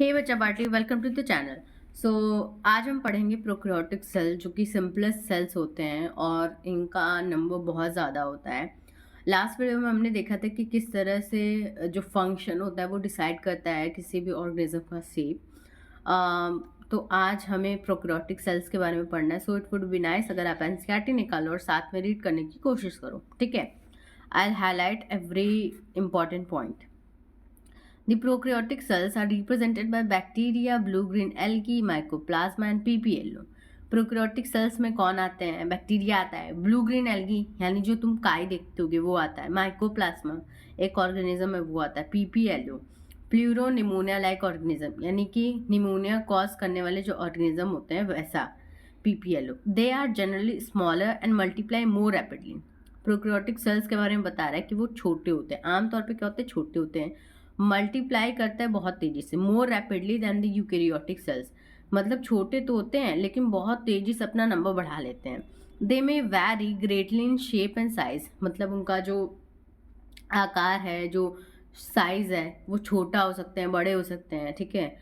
हे बच्चा party, welcome to the channel. So आज हम पढ़ेंगे प्रोकैरियोटिक सेल, जो कि सिंपलेस्ट सेल्स होते हैं और इनका नंबर बहुत ज़्यादा होता है। लास्ट वीडियो में हमने देखा था कि किस तरह से जो फंक्शन होता है वो डिसाइड करता है किसी भी ऑर्गेनिज्म का शेप। तो आज हमें प्रोकैरियोटिक सेल्स के बारे में पढ़ना है। So it would be nice अगर आप एनसीईआरटी निकालो और साथ में रीड करने की कोशिश करो, ठीक है। I will highlight every important point. The prokaryotic cells are represented by bacteria, blue-green algae, mycoplasma and PPLO. Prokaryotic cells में कौन आते हैं? बैक्टीरिया आता है, ब्लू ग्रीन एल्गी यानी जो तुम काई देखते होगे वो आता है, माइकोप्लाज्मा एक ऑर्गेनिज्म है वो आता है, PPLO pleuro pneumonia like organism यानी कि निमोनिया कॉज करने वाले जो ऑर्गेनिज्म होते हैं वैसा PPLO. They are generally smaller and multiply more rapidly. Prokaryotic cells के बारे में बता रहा है कि वो छोटे होते हैं, आमतौर पर क्या होते हैं, छोटे होते हैं, मल्टीप्लाई करता है बहुत तेजी से, more rapidly than the eukaryotic cells. मतलब छोटे तो होते हैं लेकिन बहुत तेजी से अपना नंबर बढ़ा लेते हैं। They may vary greatly in shape and size, मतलब उनका जो आकार है, जो साइज है वो छोटा हो सकते हैं, बड़े हो सकते हैं, ठीक है।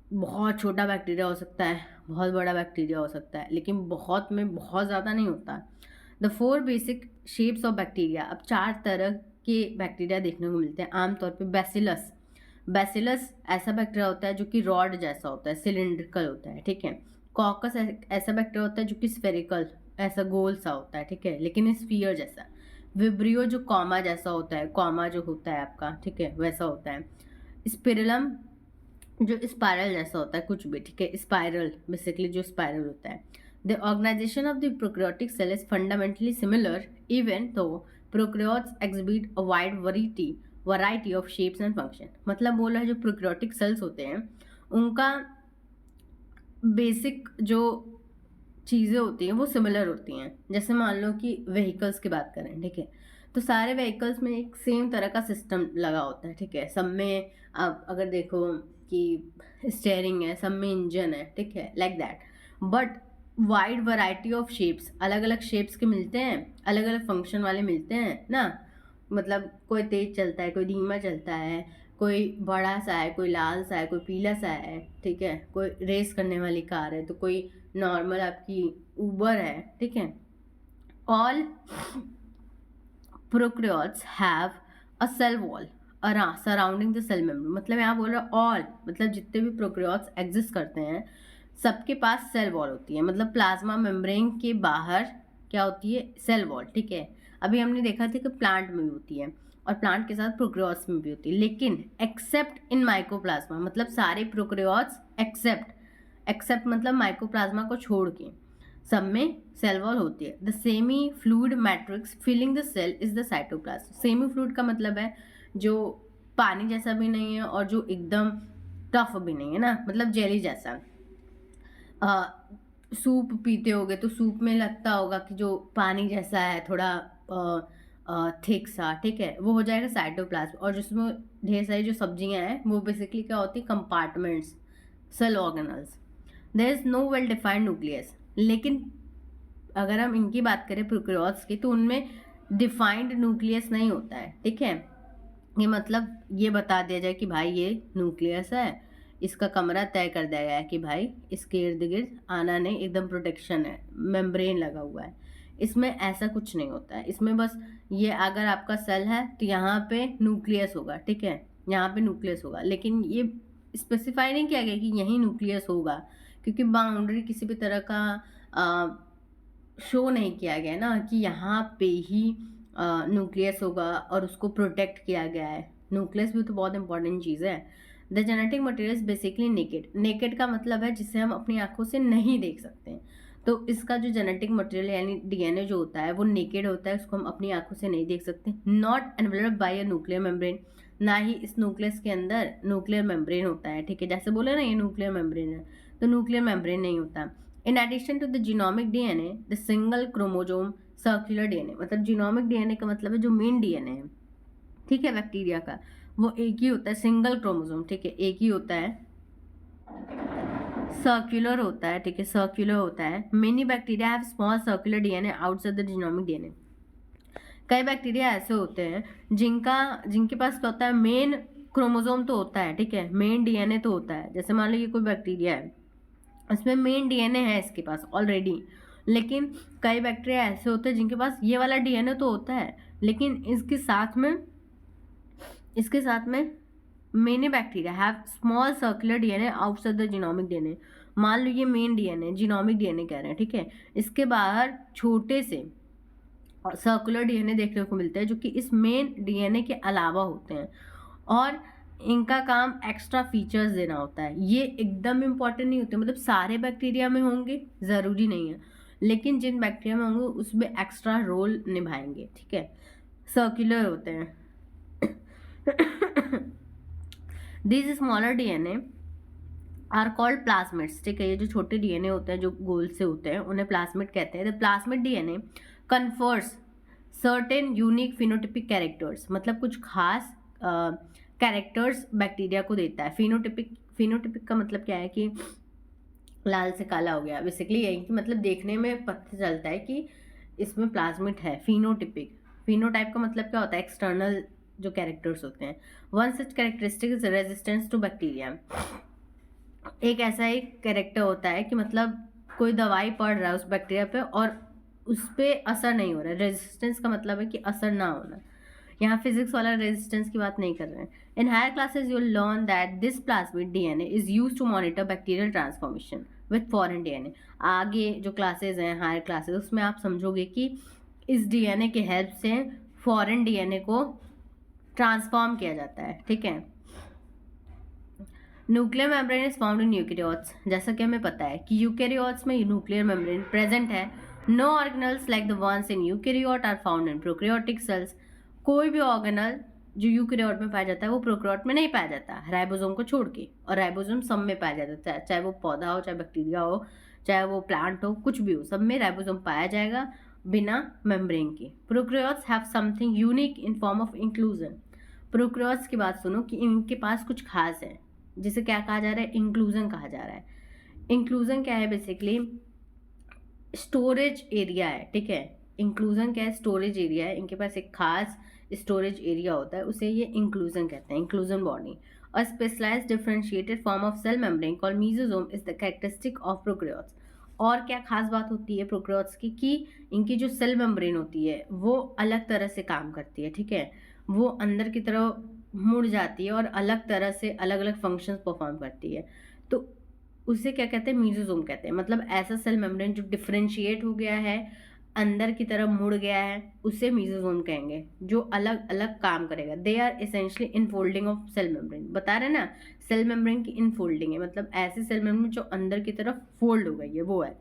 बहुत छोटा बैक्टीरिया हो सकता है, बहुत बड़ा बैक्टीरिया हो सकता है, लेकिन बहुत में बहुत ज़्यादा नहीं होता। The 4 basic shapes of bacteria. अब 4 तरह के बैक्टीरिया देखने को मिलते हैं आमतौर पे। बैसिलस, बैसिलस ऐसा बैक्टीरिया होता है जो कि रॉड जैसा होता है, सिलिंड्रिकल होता है, ठीक है। कॉकस ऐसा बैक्टीरिया होता है जो कि स्फेरिकल, ऐसा गोल सा होता है, ठीक है, लेकिन स्फीयर जैसा। विब्रियो जो कॉमा जैसा होता है, कॉमा जो होता है आपका, ठीक है, वैसा होता है। स्पिरलम जो स्पाइरल जैसा होता है कुछ भी, ठीक है, स्पाइरल बेसिकली जो स्पाइरल होता है। The organisation of the prokaryotic cell is fundamentally similar even though prokaryotes exhibit a wide variety of shapes and function. मतलब बोला है जो प्रोकैरियोटिक सेल्स होते हैं उनका बेसिक जो चीज़ें होती हैं वो सिमिलर होती हैं। जैसे मान लो कि व्हीकल्स की बात करें, ठीक है, तो सारे व्हीकल्स में एक सेम तरह का सिस्टम लगा होता है, ठीक है। सब में आप अगर देखो कि स्टेयरिंग है, सब में इंजन है, ठीक है, like that. But wide variety of shapes, अलग अलग शेप्स के मिलते हैं, अलग अलग फंक्शन वाले मिलते हैं ना। मतलब कोई तेज चलता है, कोई धीमा चलता है, कोई बड़ा सा है, कोई लाल सा है, कोई पीला सा है, ठीक है, कोई रेस करने वाली कार है, तो कोई नॉर्मल आपकी उबर है, ठीक है। All prokaryotes have a cell wall surrounding the cell membrane. मतलब यहाँ बोल रहा है ऑल, मतलब जितने भी प्रोकैरियोट्स एग्जिस्ट करते हैं सबके पास सेल वॉल होती है। मतलब प्लाज्मा मेम्ब्रेन के बाहर क्या होती है, सेल वॉल, ठीक है। अभी हमने देखा था कि प्लांट में भी होती है और प्लांट के साथ प्रोकैरियोट्स में भी होती है, लेकिन एक्सेप्ट इन माइकोप्लाज्मा, मतलब सारे प्रोकैरियोट्स एक्सेप्ट मतलब माइकोप्लाज्मा को छोड़ के सब में सेल वॉल होती है। The semi fluid matrix filling the cell is the cytoplasm. Semi fluid का मतलब है जो पानी जैसा भी नहीं है और जो एकदम टफ भी नहीं है ना, मतलब जेली जैसा। सूप पीते होगे तो सूप में लगता होगा कि जो पानी जैसा है थोड़ा थिक सा, ठीक है, वो हो जाएगा साइटोप्लाज्म। और जिसमें ढेर सारी जो सब्जियां हैं वो बेसिकली क्या होती है, compartments, cell organelles. There is no well defined nucleus. लेकिन अगर हम इनकी बात करें प्रोकैरियोट्स की, तो उनमें डिफाइंड न्यूक्लियस नहीं होता है, ठीक है। ये मतलब ये बता दिया जाए कि भाई ये न्यूक्लियस है, इसका कमरा तय कर दिया गया है कि भाई इसके इर्द गिर्द आना नहीं, एकदम प्रोटेक्शन है, मेम्ब्रेन लगा हुआ है। इसमें ऐसा कुछ नहीं होता है। इसमें बस ये अगर आपका सेल है तो यहाँ पे न्यूक्लियस होगा, ठीक है, यहाँ पे न्यूक्लियस होगा, लेकिन ये स्पेसिफाई नहीं किया गया कि यही न्यूक्लियस होगा, क्योंकि बाउंड्री किसी भी तरह का शो नहीं किया गया ना कि यहाँ पे ही न्यूक्लियस होगा और उसको प्रोटेक्ट किया गया है। न्यूक्लियस भी तो बहुत इंपॉर्टेंट चीज़ है। The genetic material is basically naked. Naked का मतलब है जिसे हम अपनी आंखों से नहीं देख सकते। तो इसका जो जेनेटिक मटेरियल यानी डीएनए जो होता है वो नेकेड होता है, उसको हम अपनी आंखों से नहीं देख सकते। Not enveloped by a nuclear membrane, ना ही इस न्यूक्लियस के अंदर न्यूक्लियर मेम्ब्रेन होता है, ठीक है। जैसे बोले ना ये न्यूक्लियर मेम्ब्रेन है, तो न्यूक्लियर मेम्ब्रेन नहीं होता। In addition to the genomic DNA the single chromosome circular DNA, मतलब जीनोमिक डीएनए का मतलब है जो मेन डीएनए है, ठीक है, बैक्टीरिया का, वो एक ही होता है, सिंगल क्रोमोजोम, ठीक है, एक ही होता है, सर्कुलर होता है, ठीक है, सर्कुलर होता है। Many bacteria have small circular DNA outside the genomic DNA. कई बैक्टीरिया ऐसे होते हैं जिनके पास क्या होता है, मेन क्रोमोसोम तो होता है, ठीक है, मेन डीएनए तो होता है। जैसे मान लो ये कोई बैक्टीरिया है, इसमें मेन डीएनए है इसके पास ऑलरेडी, लेकिन कई बैक्टीरिया ऐसे होते हैं जिनके पास ये वाला डीएनए तो होता है, लेकिन इसके साथ में many bacteria have small circular DNA outside the genomic DNA. मान लो ये मेन डीएनए, जीनोमिक डीएनए कह रहे हैं, ठीक है, इसके बाहर छोटे से सर्कुलर डीएनए देखने को मिलते हैं जो कि इस मेन डीएनए के अलावा होते हैं, और इनका काम एक्स्ट्रा फीचर्स देना होता है। ये एकदम इम्पॉर्टेंट नहीं होते, मतलब सारे बैक्टीरिया में होंगे ज़रूरी नहीं है, लेकिन जिन बैक्टीरिया में होंगे उसमें एक्स्ट्रा रोल निभाएंगे, ठीक है, सर्कुलर होते हैं। These smaller DNA are called plasmids, ठीक है, ये जो छोटे डीएनए होते हैं जो गोल से होते हैं उन्हें प्लाज्मिड कहते हैं। The plasmid DNA confers certain unique phenotypic characters, मतलब कुछ खास कैरेक्टर्स बैक्टीरिया को देता है। फिनोटिपिक का मतलब क्या है कि लाल से काला हो गया, बेसिकली यही कि मतलब देखने में पता चलता है कि इसमें प्लाज्मिड है। फिनोटाइप का मतलब क्या होता है, एक्सटर्नल जो कैरेक्टर्स होते हैं। One such characteristic is resistance to bacteria. एक ऐसा एक कैरेक्टर होता है कि मतलब कोई दवाई पड़ रहा है उस बैक्टीरिया पे और उस पर असर नहीं हो रहा है। रेजिस्टेंस का मतलब है कि असर ना होना। यहाँ फिजिक्स वाला रेजिस्टेंस की बात नहीं कर रहे हैं। In higher classes you learn that this plasmid DNA is used to monitor bacterial transformation with foreign DNA. आगे जो क्लासेज हैं हायर क्लासेज, उसमें आप समझोगे कि इस डीएनए के हेल्प से फॉरेन डीएनए को ट्रांसफॉर्म किया जाता है, ठीक है। Nuclear membrane is found in eukaryotes. जैसा कि हमें पता है कि यूकेरियोट्स में न्यूक्लियर मेम्ब्रेन प्रेजेंट है। No organelles like the ones in eukaryote are found in prokaryotic cells. कोई भी ऑर्गेनल जो यूकेरियोट में पाया जाता है वो प्रोकैरियोट में नहीं पाया जाता, राइबोसोम को छोड़ के, और राइबोसोम सब में पाया जाता है, चाहे वो पौधा हो, चाहे बैक्टीरिया हो, चाहे वो प्लांट हो, कुछ भी हो, सब में राइबोसोम पाया जाएगा बिना मेम्ब्रेन के। Prokaryotes have something unique in form of inclusion. Prokaryotes की बात सुनो कि इनके पास कुछ खास है, जिसे क्या कहा जा रहा है, इंक्लूजन कहा जा रहा है। इंक्लूजन क्या है, बेसिकली स्टोरेज एरिया है, ठीक है। इंक्लूजन क्या है, स्टोरेज एरिया है। इनके पास एक खास स्टोरेज एरिया होता है, उसे ये इंक्लूजन कहते हैं, इंक्लूजन बॉडी। और specialized differentiated form of cell membrane called mesosome is the characteristic of prokaryotes. और क्या खास बात होती है प्रोकैरियोट्स की कि इनकी जो सेल मेम्ब्रेन होती है वो अलग तरह से काम करती है, ठीक है, वो अंदर की तरफ मुड़ जाती है और अलग तरह से अलग अलग फंक्शंस परफॉर्म करती है। तो उसे क्या कहते हैं, मेसोसोम कहते हैं। मतलब ऐसा सेल मेम्ब्रेन जो डिफरेंशिएट हो गया है, अंदर की तरफ मुड़ गया है, उसे मेसोसोम कहेंगे, जो अलग अलग काम करेगा। They are essentially infolding of cell membrane. बता रहे ना, सेल मेम्ब्रेन की इनफोल्डिंग है, मतलब ऐसे सेल मेम्ब्रेन जो अंदर की तरफ फोल्ड हो गई है, वो है।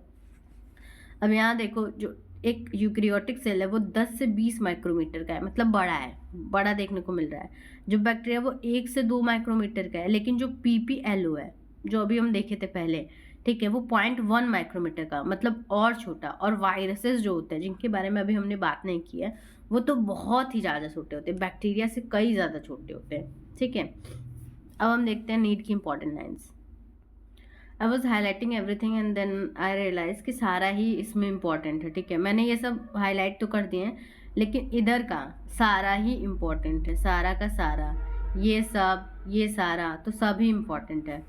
अब यहाँ देखो, जो एक यूकेरियोटिक सेल है वो 10 से 20 माइक्रोमीटर का है, मतलब बड़ा है, बड़ा देखने को मिल रहा है। जो बैक्टीरिया वो 1 से 2 माइक्रोमीटर का है, लेकिन जो पीपीएलओ है जो अभी हम देखे थे पहले, ठीक है, वो 0.1 माइक्रोमीटर का, मतलब और छोटा। और वायरसेस जो होते हैं जिनके बारे में अभी हमने बात नहीं की है, वो तो बहुत ही ज़्यादा छोटे होते हैं, बैक्टीरिया से कई ज़्यादा छोटे होते हैं, ठीक है। अब हम देखते हैं नीट की important lines. I was highlighting everything and then I realize कि सारा ही इसमें इम्पॉर्टेंट है, ठीक है। मैंने ये सब हाईलाइट तो कर दिए हैं, लेकिन इधर का सारा ही इम्पॉर्टेंट है, सारा का सारा, ये सब, ये सारा, तो सब ही इम्पॉर्टेंट है।